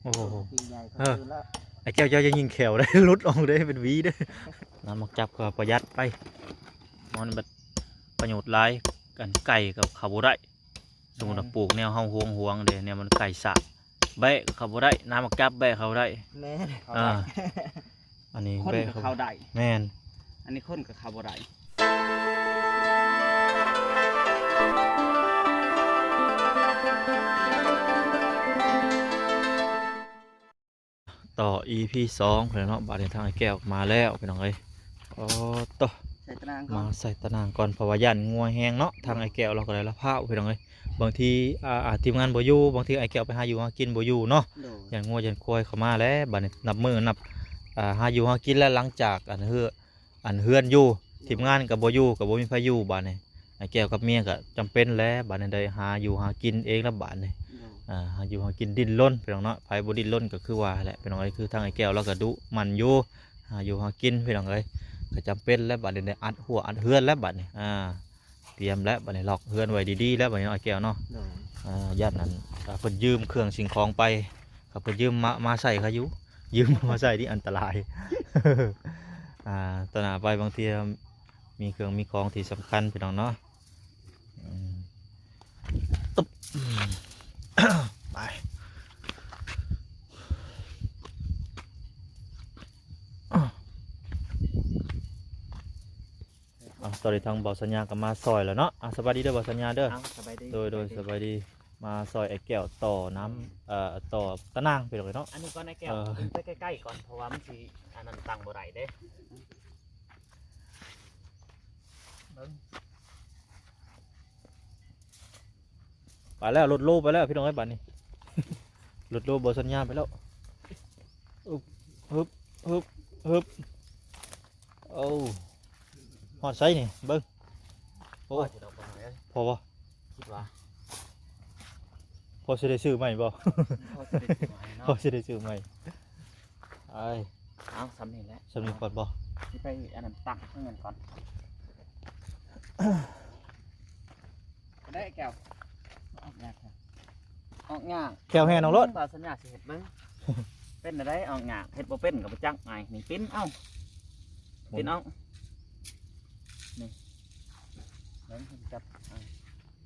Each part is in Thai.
โอ้โหปีใหญ่เขา เออ ดูแล้ว ไอ้แก้วเจ้าจะยิงแขวได้ ลุดออกได้เป็นหวีได้น้ำมักจับก็ประหยัดไปมันแบบประโยชน์หลายกันไก่กับข้าวบ่ได้สมมุติว่าปลูกแนวเฮาห่วงๆเด้เนี่ยมันไก่สะแบะข้าวบ่ได้น้ำมักจับแบะข้าวได้ แม่เขา อ่า ได้ อันนี้ คน แบะ กับ ข้าว เขาได้ แม่น อันนี้คนกับเขาบ่ได้ ต่อ EP 2เพิ่นเนาะบาดนี้ทางไอ้แก้วมาแล้วพี่น้องเอ้ยโอ้ต่อ ใส่ตารางก่อ มาน ใส่ตะนางก่อนเพราะว่ายันงัวแห้งเนาะทางไอ้แก้วเราก็เลยละพร้าวพี่น้องเอ้ยบางทีทีมงานบ่อยู่บางทีไอ้แก้วไปหาอยู่หากินบ่อยู่เนาะ โดย ยันงัวยันควายเข้ามาแล้วบัดนี้นับมือนับหาอยู่หากินแล้วหลังจากอันเฮือนอยู่ทีมงานก็บ่อยู่ก็บ่มีไผอยู่บัดนี้ไอ้แก้วกับเมียก็จำเป็นแล้วบัดนี้ได้หาอยู่หากินเองแล้วบัดนี้ โดย หาอยู่หากินดิ้นรนพี่น้องเนาะไผบ่ดิ้นรนก็คือว่าแหละพี่น้องเอ้ยคือทางไอ้แก้วเราก็ดุมันอยู่หาอยู่หากินพี่น้องเอ้ยก็จำเป็นแล้วบัดนี้ได้อัดหัวอัดเฮือนแล้วบัดนี้เตรียมแล้วบัดนี้ล็อกเฮือนไว้ดีๆแล้วบัดนี้ไอ้แก้วเนาะ โดย ญาตินั้นเพิ่นยืมเครื่องสิ่งของไปเพิ่นยืมมาใส่เขาอยู่ยืมมาใส่ที่อันตราย ตอนหน้าไปบางทีมีเครื่องมีของที่สำคัญพี่น้องเนาะอืมตุ๊บ ไปตอนนี้ทางเบาสัญญาก็มาซอยแล้วเนาะสบายดีเด้อเบาสัญญาเด้อ เอาสบายดี โดยสบายดีมาซอยไอ้แก้วต่อน้ำต่อตะนางไปเลยเนาะ อันนี้ก่อนไอ้แก้ว เออ ขึ้นไปใกล้ๆก่อนเพราะว่ามันสิอันนั้นตังบ่ได้เด้เบิ่ง ไปแล้วรถโล่ไปแล้วพี่น้องไอ้บัดนี้ รถโล่บสัญญาณไปแล้วฮึบฮึบฮึบฮึบโอ้หอดไซนี่เบิ้งโอ้ พ่อจะดอกบ่ได้เอ้ย พอบ่ คิดว่า พอสิได้ซื้อใหม่บ่ พ่อจะได้สิมาให้ พอ เนาะ สิได้ซื้อใหม่ไอ้ เอาสำนี่แหละ สำนึกก่อนบ่ สิไปอันนั้นตักให้เงินก่อนได้ไอ้แก้วออกยากครับออกยาก แก้วแห่น้องรถ บ่สัญญาสิเฮ็ดเบิ่ง เป็นอะไรออกยากเฮ็ดบ่เป็นก็บ่จักไงนี่ปิ้นเอ้าปิ้นเอานี่เบิ่งให้จับ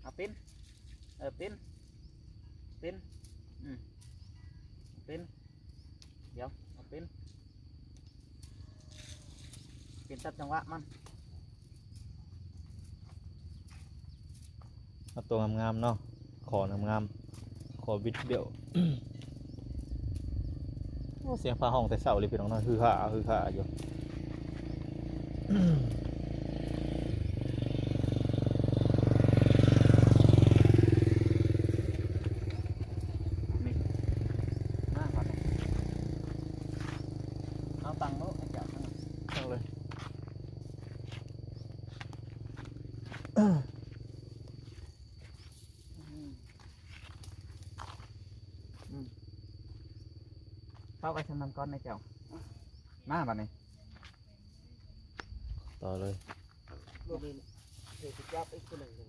เอาปิ้นปิ้นปิ้นปิ้นเดี๋ยวเอาปิ้นปิ้นตัดจังหวะมัน เอาตัวงามๆเนาะของามๆขอบิดเบี้ยว โอ้เสียงฟ้าห้องแต่เช้าเลยพี่น้องเนาะฮือฮาอยู่ นี่มาก่อนเอาตังค์โลกให้แก้วทั้งนั้น เอาเลย เข้าไปทำน้ำก้อนในแก้วมาบัดนี้ ต่อเลย ลูกนี่เดี๋ยวจะจับอีกตัวหนึ่งเลย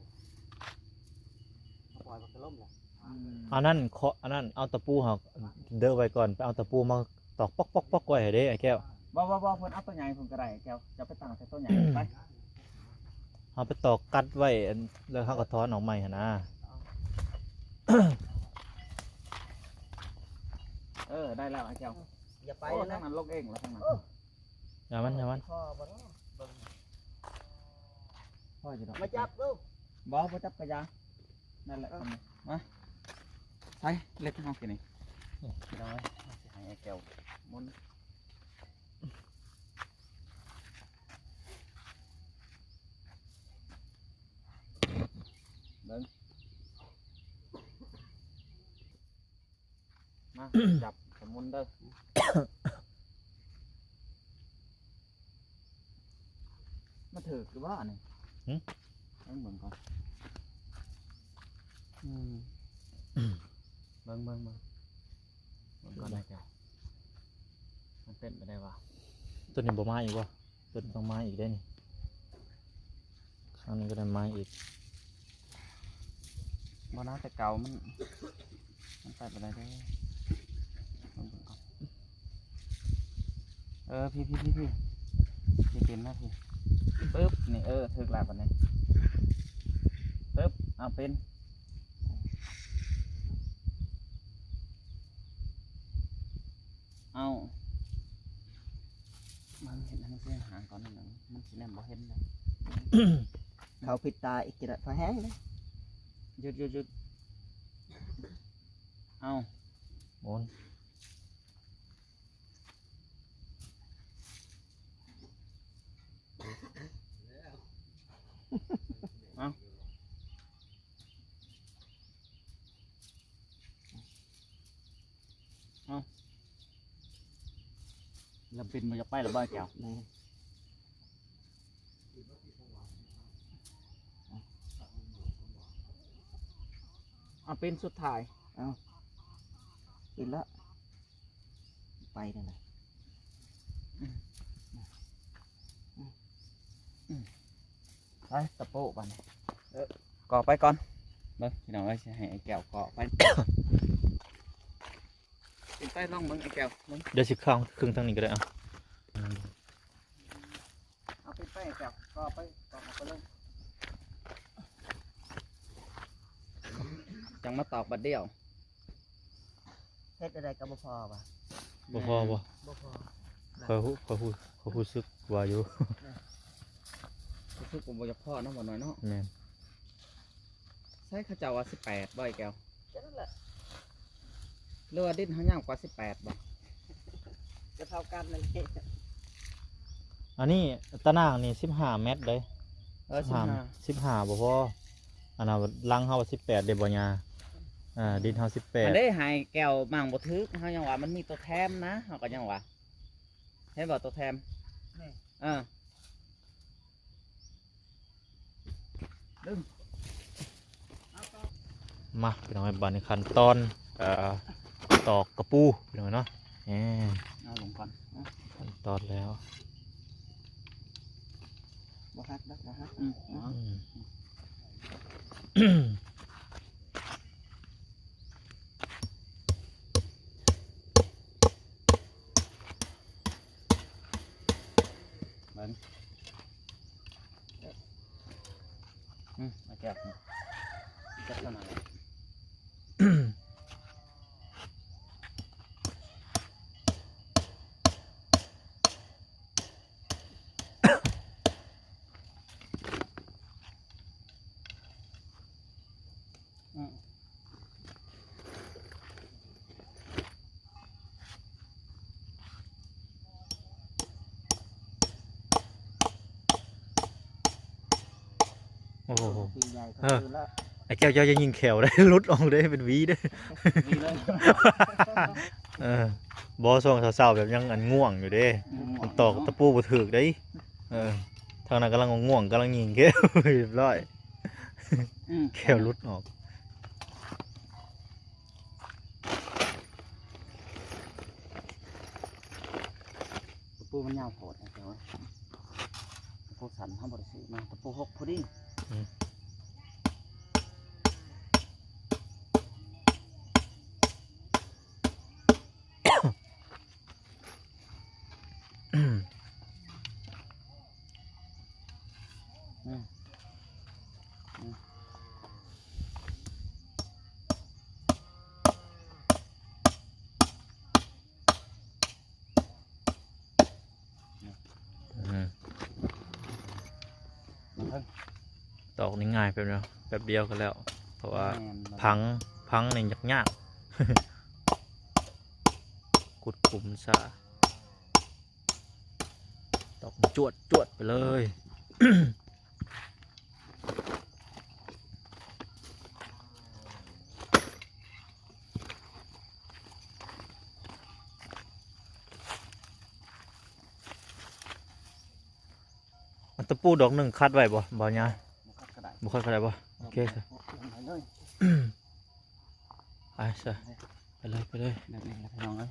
ปล่อยมันจะล่มแหละ อันนั้นเอาตะปูหักเด้อไว้ก่อนไปเอาตะปูมาตอกปอกไว้ให้เด้ไอ้แก้ว บ่เพิ่นเอาตัวใหญ่เพิ่นก็ได้แก้วจะไปตั้งใส่ตัวใหญ่ไป เอาไปตอกกัดไว้แล้วเขาก็ถอนออกใหม่หั่นนะ ได้แล้วไอ้แก้วอย่าไปนะมันลกเองแล้วทั้งนั้น อย่ามัน พ่อจะดอกมาจับลูกบ่จับกระยานั่นแหละมาใส่เล็กน้อยแค่นี้ได้ให้ไอ้แก้วมุนเบิ่งมาจับสมุนเด้อมาถือคือว่านี่เบิ่งก่อนเบิ่งก่อนได้แก้วมันเป็นไปได้วะ ตัวนี้บ่มาอีกวะตัวนี้ต้องมาอีกได้นี่ข้างนี้ก็ได้มาอีก บ่น่าแต่เก่ามันไปได้เด้อ พี่เป็นนะพี่ปึ๊บนี่ถึกแล้วบัดนี้ปึ๊บเอาเป็นเอามันเห็นทั้งเส้นหางก่อนนั่นนะมันสิแนมบ่เห็นเลย เขาปิดตาอีกทีละพอแห้งเลย หยุดเอา หมุน ลำเป็นมันจะไปหรือบ่แก้ว นี่ เอาเป็นสุดท้าย ปิดแล้วไปนั่นแหละ ไปตะโปะบัดนี้ก่อไปก่อนเบิ่งพี่น้องเอ้ยสิให้ไอ้แก้วก่อไป เป็นไปลองเบิ่งไอ้แก้วเบิ่ง เดี๋ยวสิข้างครึ่งทางนี้ก็ได้อ่ะ เอาเป็นไปไอ้แก้วก่อไปเลยจังมาตอกบัดเดียว เฮ็ดอะไรก็บ่พอป่ะ บ่พอบ่ บ่พอ เขาพูดซึกว่าอยู่ คือผมบอกจะพ่อเนาะบ่น้อยเนาะ แม่น ใช่เขาเจ้าว่า18บ่ไอ้แก้ว แค่นั้นแหละ หรือว่าดิ้นเขาย่างกว่า18บ่ จะเท่ากันนั่นเอง อันนี้ตะนางนี่15 เมตรเลย 15 15บ่พออันน่ะลังเฮา18เด้บ่ยาดินเฮา มันได้ 18 หายแก้วมั่งบ่ทึกเขายังว่ามันมีตัวแถมนะเขาก็ยังว่าเห็นบ่ตัวแถม นี่ ดึง มาพี่น้องบัดนี้ขั้นตอนตอกกระปูพี่น้องเนาะแหม เอาลงก่อน ขั้นตอนแล้ว บ่ฮักดักบ่ฮัก เอา อืม เบิ่งไอ้แก้วจับเท่านั้นแหละโอ้โห ปีใหญ่ก็คือแล้ว ไอ้แก้วเจ้าจะยิงแขวได้ รุดออกได้เป็นหวีได้ มีเลย บอส่งสาวๆแบบยังอันง่วงอยู่เด้มันตอกตะปูบ่ถึกได้ทางนั้นกำลังง่วงกำลังยิงแก้ว เรียบร้อยแก้วรุดออก ตะปูมันยาวโผดไอ้แก้วตะปูสันเขาบ่ได้ซื้อมาตะปูหกพอดี ตอกนี่ง่ายแป๊บเดียวก็แล้ว เพราะว่า แม่นบ่ พังนี่ยากๆ กุดกลุ่มซะตอกจวดไปเลย มันตะปูดอกหนึ่งคัดไว้บ่เนี่ย บ่คัดก็ได้ บ่คัดก็ได้บ่โอเคซะ ไปเลย ไปซะไปเลย แบบนี้แหละพี่น้องเอ้ย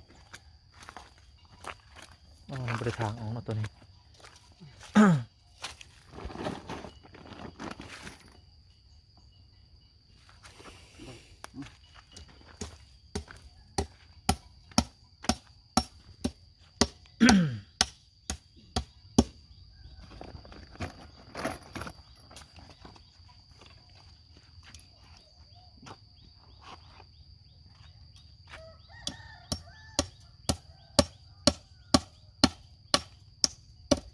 อ๋อมันบ่ได้ทางออกเนาะตัวนี้ เ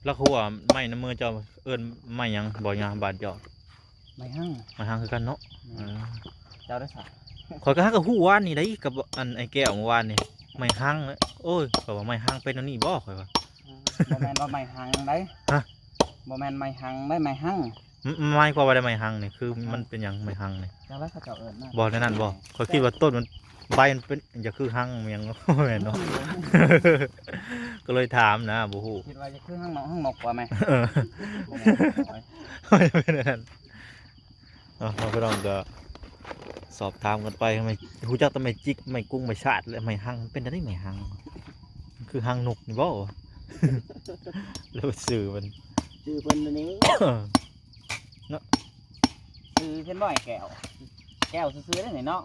แล้วเขาว่าไม่น้ำมือเจ้าเอิ้นไม่หยังบ่ยาบาดหยอก ไม่หั่ง มาทางคือกันเนาะเออ เจ้าได้สัก ข่อยก็ฮักกับฮู้วานนี่ได้กับอันไอ้แก้วเมื่อวานนี่ไม่หั่งเลยโอ้ยข่อยว่าไม่หั่งเป็นอันนี้บ่ข่อยว่า บ่แม่นว่าไม่หั่งได้ ฮะ บ่แม่นไม่หั่งได้ไม่หั่ง ไม่กว่าว่าได้ไม่หั่งนี่คือมันเป็นหยังไม่หั่งนี่ เจ้าได้เขาเจ้าเอิ้นนะ บ่ในนั้นบ่ข่อยคิดว่าต้นมันใบมันเป็นจะคือหั่งมันหยัง แม่นเนาะ ก็เลยถามนะบ่ฮู้ คิดว่าจะคือหั่งนกกว่าไหม เออ บ่แม่นโอ้ย ไม่เป็นอันนั้นเราก็ต้องก็สอบถามกันไปทำไมรู้จักทำไมจิกไม่กุ้งไม่ชาดเลยไม่หังเป็นอะไรไม่หังมันคือหังนกนี่บ่ แล้วสื่อมัน ชื่อเพิ่นอันนี้ คือเพิ่นบ่ให้แก้วแก้วซื่อๆได้นี่เนาะ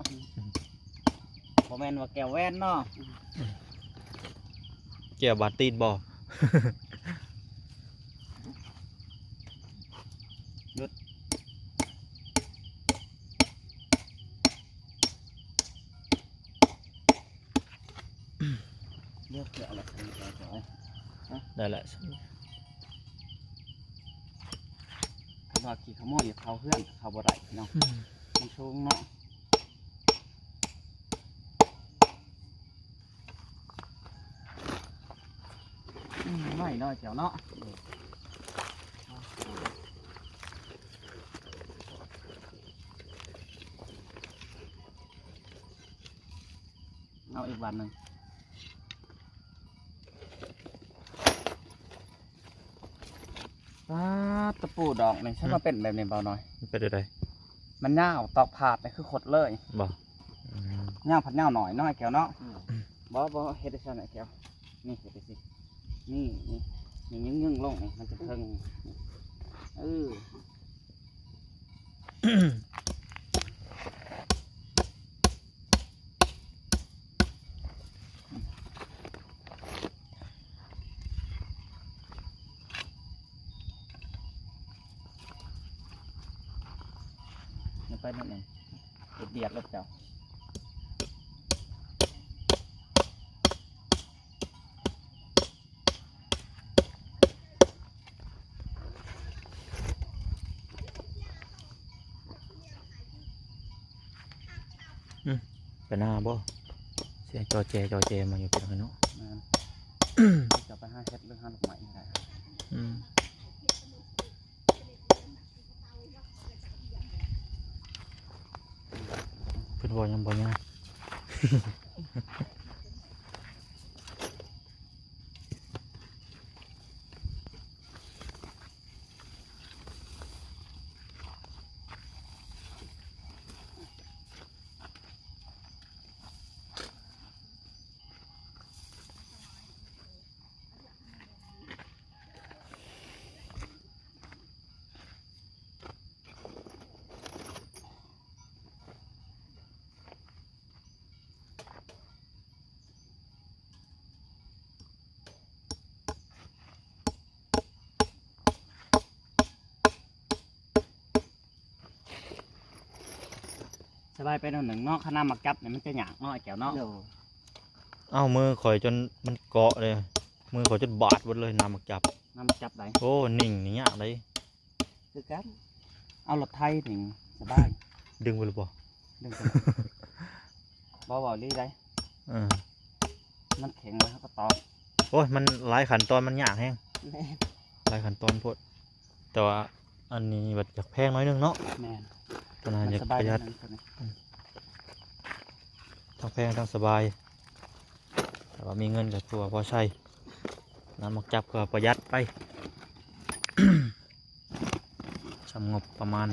บ่แม่นว่าแก้วแว่นเนาะ แก้วบาดตีนบ่ เลือกเกี่ยวอะไรกันเจ้า ได้แหละ คือว่าขี่ขโมยอยู่เขาเพื่อนเขาบ่ได้เนาะมันสูงเนาะไม่เนาะเจ้าเนาะเอาอีกวันหนึ่งตะปูดอกนี่ฉันว่าเป็นแบบนี้เบาหน่อย มันเป็นอะไร มันเน่าวตอกผาดนี่คือขดเลย บ่อืม เน่าวผัดเน่าวหน่อยน้อยแก้วเนาะบ่เฮ็ดได้ซั่นน่ะแก้วนี่เฮ็ดได้สินี่ยึงๆลงนี่มันจะเพิ่งเออ มันไปนั่นเองเดียดรถเจ้า ไปหน้าบ่เสียจอแจมาอยู่เป็นไงเนาะ นั่นจะไปห้าเฮ็ดเรื่องห้าลูกไม้ได้ อืมเพิ่นบ่ยังบ่ยัง สบายไปหน่อยหนึ่งเนาะข้าน้ามาจับเนี่ยมันจะหยากเนาะไอ้แก้วเนาะ โด เอ้ามือข่อยจนมันเกาะเลยมือข่อยจนบาดหมดเลยน้ำมักจับ น้ำมาจับได้ โอ้นิ่งนี่ยากเลย คือกัน เอารถไทยหนึ่งสบาย ดึงไปหรือเปล่า ดึงกันบ่รีได้ เออ มันแข็งแล้วเขาก็ตอก โอ้ยมันหลายขั้นตอนมันยากแฮง แม่น หลายขั้นตอนโพดแต่ว่าอันนี้แบบอยากแพงน้อยนึงเนาะ แม่น ตอนนั้น มัน อยาก ส ป บาย ระหยัด นั่นตัวนี้ ทั้งแพงทั้งสบาย แต่ว่ามีเงินกับตัวพอใช้น้ำมักจับก็ประหยัดไป สำงบประมาณ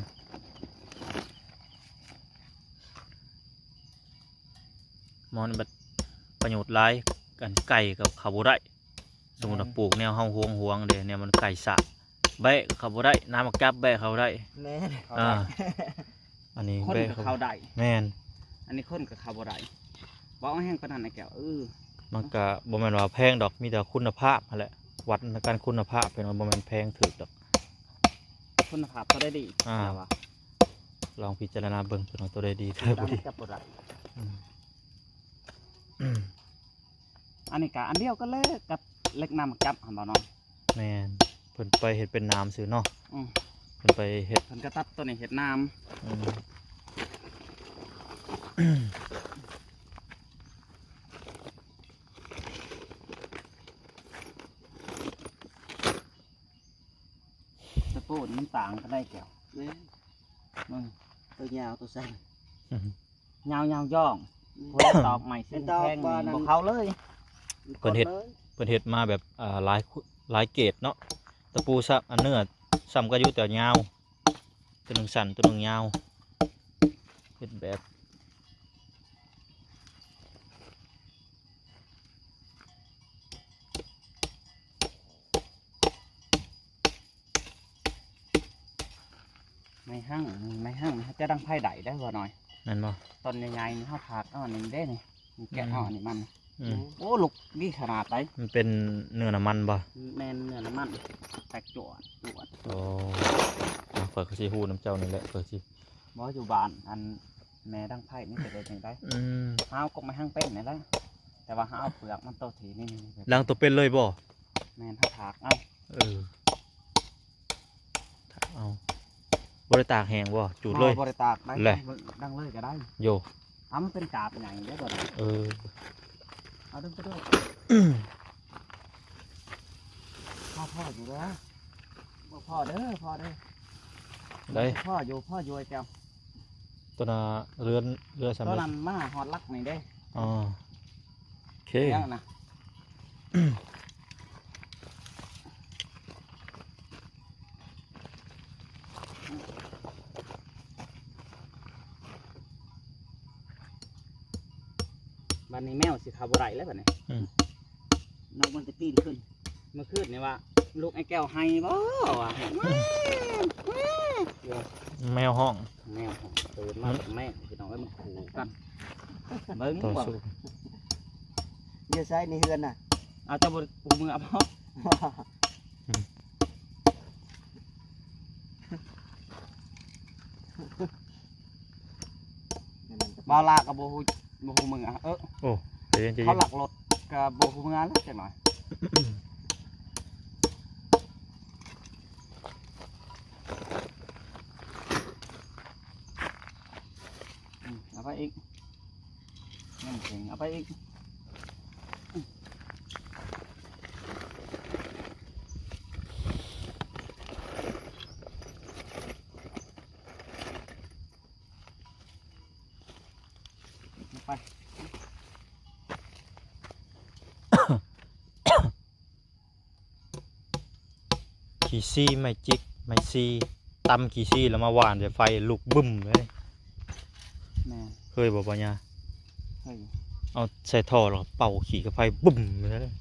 มอนแบบประโยชน์หลายกันไก่กับข้าวบุได้สมมติว่าปลูกแนวเฮาห่วงๆเดี๋ยวเนี่ยมันไก่สะแบะข้าวบุได้น้ำมักจับแบะข้าวบุได้ แม่น เขา อ่า ได้ อันนี้ คน แบะ กับ ข้าว เขาได้ แม่น อันนี้คนกับเขาบ่ได้บ่เอาแห้งปานนั้นไอ้แก้วมันก็บ่แม่นว่าแพงดอกมีแต่คุณภาพนั่นแหละวัดในการคุณภาพเป็นว่าบ่แม่นแพงถึกดอก คุณภาพเขาได้ดี อ่า แต่ว่า ลองพิจารณาเบิ่งเป็นว่าตัวใดดีเท่า ตาม ดี จับบ่ได้ อืมอืม อันนี้ก็อันเดียวกันเลยกับเล็กน้ำจับหันบ่เนาะ แม่น เพิ่นไปเฮ็ดเป็นน้ำซื่อเนาะ อืม เพิ่นไปเฮ็ด เพิ่นก็ตัดตัวนี้เห็ดน้ อืม ำตะปูนี่มันต่างกันได้แก้ว แม่ มึง ตัวยาวตัวสั้น ยาวย่องเพื่อตอกใหม่เส้นแข้งนี่บ่เข้าเลย เพิ่นเฮ็ดมาแบบหลายเกรดเนาะตะปูซักอันเนื้อซ้ำก็อยู่แต่ยาวตัวหนึงสั้นตัวหนึงยาวเฮ็ดแบบ ไม่หั่งมันจะดังไผ่ไดได้บ่หน่อย นั่นบ่ ตอนยังไงนี่เฮาถากเอาอันนี้เด้นี่มันแกะเอาอันนี้มัน อืม โอ้ลูกนี่ขนาดไหน มันเป็นเนื้อน้ำมันบ่ แม่นเนื้อน้ำมันแตกจวด โอ้เปิดก็สิฮู้น้ำเจ้านี่แหละเปิดสิ บ่อยู่บ้านอันแม่ดังไผ่นี่จะเป็นจังได๋ อืม เฮาก็ไม่หั่งเป็นนี่แหละแต่ว่าเฮาเอาเปลือกมันโตทีนี่ ล้างตัวเป็นเลยบ่ แม่นเฮาถากเอา เออเอาบ่ได้ตากแห้งบ่จูดเลย บ่ได้ตากได้ แหละ ดังเลยก็ได้ โย ทำเป็นกาบใหญ่ได้บ่ได้ เออ เอาดึงไปด้วยพ่ออยู่แล้วพ่อเด้อ ได้ พ่ออยู่ไอ้แก้ว ตัวน่ะเรือสำ ตัว เร็จ นั้นมาฮอดลักนี่เด้ อ๋อโอเค ยังนะบัดนี้แมวสิเข้าบ่ได้แล้วบัดนี้ น้องมันจะปีนขึ้น เมื่อคืนนี่ว่าลูกไอ้แก้วให้บ่ว่ะ แมวห้อง แมวตื่นมากับแม่พี่น้องเอ้ยมันขู่กันเบิ่ง ต่อ บ่ สู้ เดี๋ยวใช้ในเฮือนน่ะ เอาเจ้าบ่ปูมือเอาบ่บ่ลากับบ่ฮู้มืออ่ะโอ้ใจเย็นใจ เขา เย็น หลักรถกับบ่ฮู้มือแล้วจังหน่อยเอาไปอีกนั่นเองเอาไปอีกไป ขี่ซี่ไม่จิกไม่ซีตำขี่ซี่แล้วมาหวานใส่ไฟลุกบึ้มเลย แม่ เคยบอกปัญญา เฮ้ย เอาใส่ท่อแล้วก็เป่าขี่กับไฟบึ้มเลย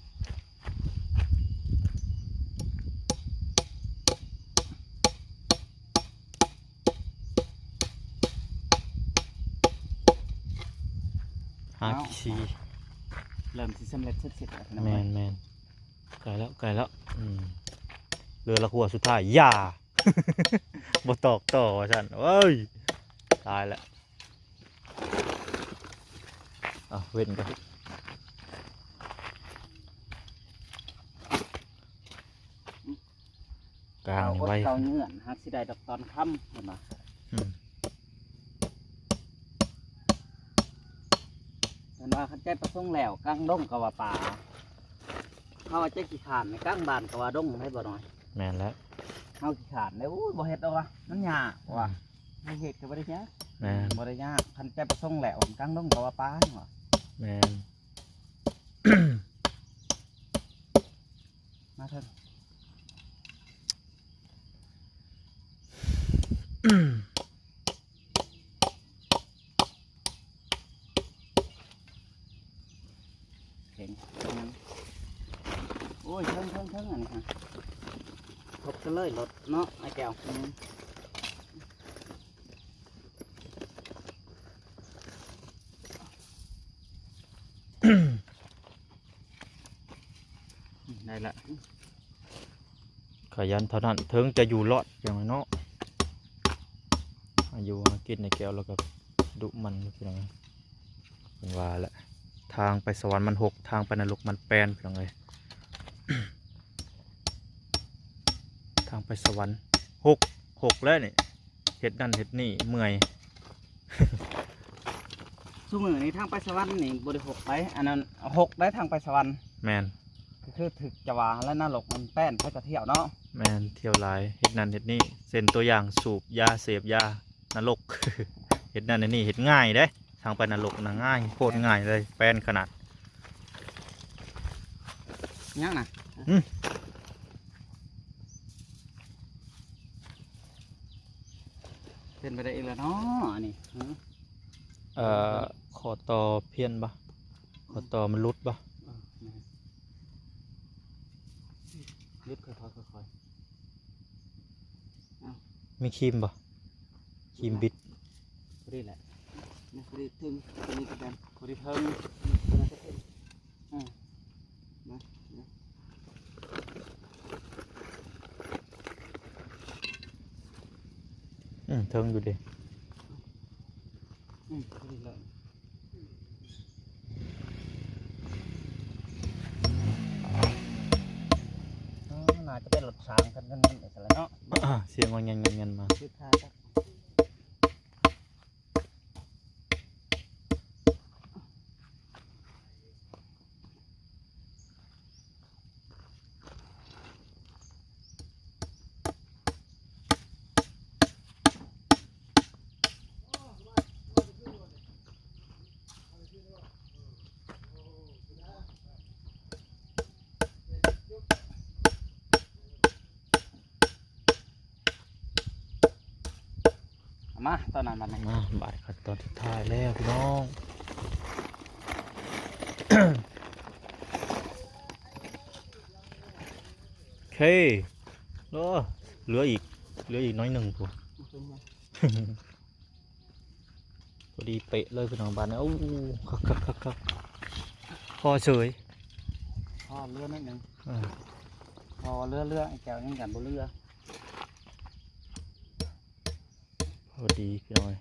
หาขี่ซี่ เริ่มสิสำเร็จเสร็จแล้วนะ แมนไกลแล้วเรือละขัวสุดท้ายอย่า บ่ตอกต่อว่าฉันเอ้ยตายแล้วเว้นกันกลางนี่ไว้ เก่าเงื่อนฮักสิได้ดอกตอนค่ำเห็นบ่ อืม เห็นว่าเขาใจประสงค์แล้วกลางดงก็ว่าป่าเขาว่าใจขี้ขานในกลางบ้านก็ว่าดงให้บ่น้อย แม่นแล้ว เฮาขี้ขานเลยอู้ยบ่เฮ็ดดอกว่ะมันยากว่ะ ไม่เห็ดก็ไม่ได้ยาก แม่น บ่ได้ยากคันใจประสงค์แล้วกลางดงก็ว่าป่านี่ว่ะ แม่น มาเถอะเห็นโอ้ยเทิงอันนี้ฮะทบกันเลยรถเนาะไอ้แก้วได้ละ ขยันเท่านั้นถึงจะอยู่รอดอย่างไรเนาะอายุหากินในแก้วแล้วก็ดุมันเป็นยังไงเป็นว่าแหละทางไปสวรรค์มัน6ทางไปนรกมัน8เป็นยังไง ทางไปสวรรค์หกแล้วนี่เฮ็ดนั่นเฮ็ดนี่เมื่อย ซุมื้อนี้ทางไปสวรรค์นี่บ่ได้หกไปอันนั้นหกได้ทางไปสวรรค์ แมน ก็คือถึกจะว่าและนรกมันแป้นเขาจะเที่ยวเนาะ แมนเที่ยวหลายเฮ็ดนั่นเฮ็ดนี่เซ็นตัวอย่างสูบยาเสพยานรก เฮ็ดนั่นเฮ็ดนี่เฮ็ดง่ายเด้ทางไปนรกนะง่ายโคตรง่ายเลยแปลนขนาด ยังน่ะ อืม เป็นไปได้อีกแล้วเนาะอันนี้ ขอต่อเพี้ยนปะขอต่อมันรุดปะ ลึกค่อยๆ มีครีมปะครีมบิด พอดีแหละ นี่คือถึงตัวนี้ก็เป็น พอดีเทิง ตัวนั้นก็เป็น อืม เทิงอยู่ดิ พอดีเลยน่าจะเป็นรถช้างกันนั่นเองแล้วเนาะ เสียงว่าเงินมา คือทาจัก มาตอนนั้นมัน มาบ่ายขั้นตอนสุดท้ายแล้วพี่น้อง โอเคเหลืออีกน้อยหนึ่งพอ พอดีเป๊ะเลยพี่น้องบ้านนะโอ้คักพอเฉย พอเรือนิดนึง อ่า พอเรือไอ้แก้วยังกันบ่เรือ พอดีพี่น้อย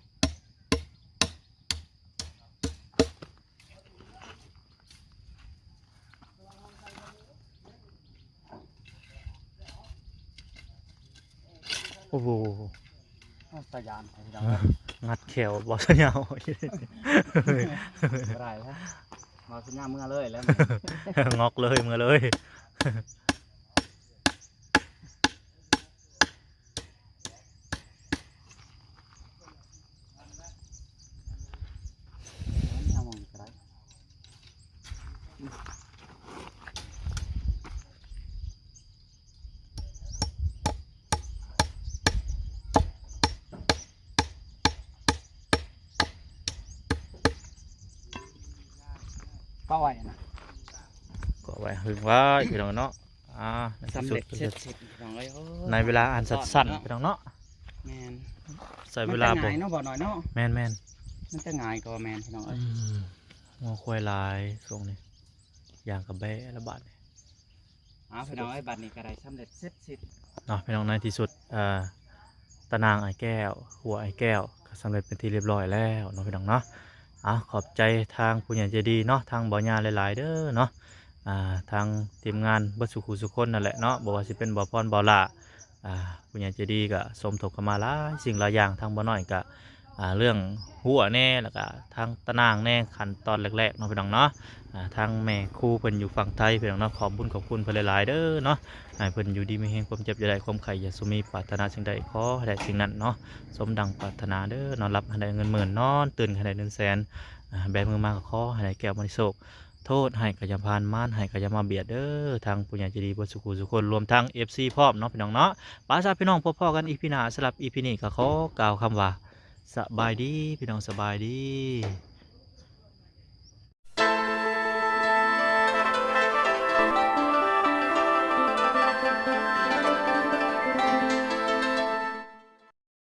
โอ้โห สยานพี่น้อง งัดแขวบอสยาว บ่ได้แล้วมาสัญญาเมื่อเลยแล้ว งอกเลยมือเลย เอามองก็ได้ก็ไหวนะ ก็ไว้หึงไว่าพี่น้องเนาะในที่ สำ สุ เร็ ด จเสร็จพี่น้องเลยโอ้ ในเวลาอ่านสั้นๆพี่น้องเนาะ แมน ใส่เวลา มัน บ่ จะง่ายเนาะบ่หน่อยเนาะ แมน มันจะง่ายกว่าแมนพี่น้องเอ้ย งอควายลายทรงนี้อย่างกับแบะระบาดนี่ พี่น้องไอ้บัตรนี้ก็ได้สำเร็จเสร็จสิ้น เนาะพี่น้องในที่สุดตะนางไอ้แก้ว หัวไอ้แก้วก็สำเร็จเป็นที่เรียบร้อยแล้วเนาะพี่น้องเนาะขอบใจทางผู้ใหญ่ใจดีเนาะทางบ่อญาหลายๆเด้อเนาะทางทีมงานบัสุขุสุคนนั่นแหละเนาะบอกว่าสิเป็นบ่อพรบ่อละผู้ใหญ่ใจดีก็สมทบเข้ามาหลายสิ่งหลายอย่างทางบ่อน้อยก็เรื่องหัวแน่แล้วก็ทางตะนางแน่ขั้นตอนแรกๆเนาะพี่น้องเนาะทางแม่ครูเพิ่นอยู่ฝั่งไทยพี่น้องเนาะขอบคุณเพิ่นหลายๆเด้อเนาะให้เพิ่นอยู่ดีมีแห่งความเจ็บอย่าได้ความไข่อย่าสุมีปรารถนาสิ่งใดขอให้ได้สิ่งนั้นเนาะสมดังปรารถนาเด้อนอนรับให้ได้เงินหมื่นนอนตื่นให้ได้เงินแสนแบมือมาก็ขอให้ได้แก้วมณีโศกโทษให้กยาพานม่านให้กยามาเบียดเด้อทางผู้ใหญ่ใจดีบ่สุขุสุคนรวมทั้ง FC พร้อมเนาะพี่น้องเนาะป้าซาพี่น้องพบพ่อกันอีพีหน้าสำหรับอีพีนี้ก็ขอกล่าวคำว่าสบายดีพี่น้องสบายดี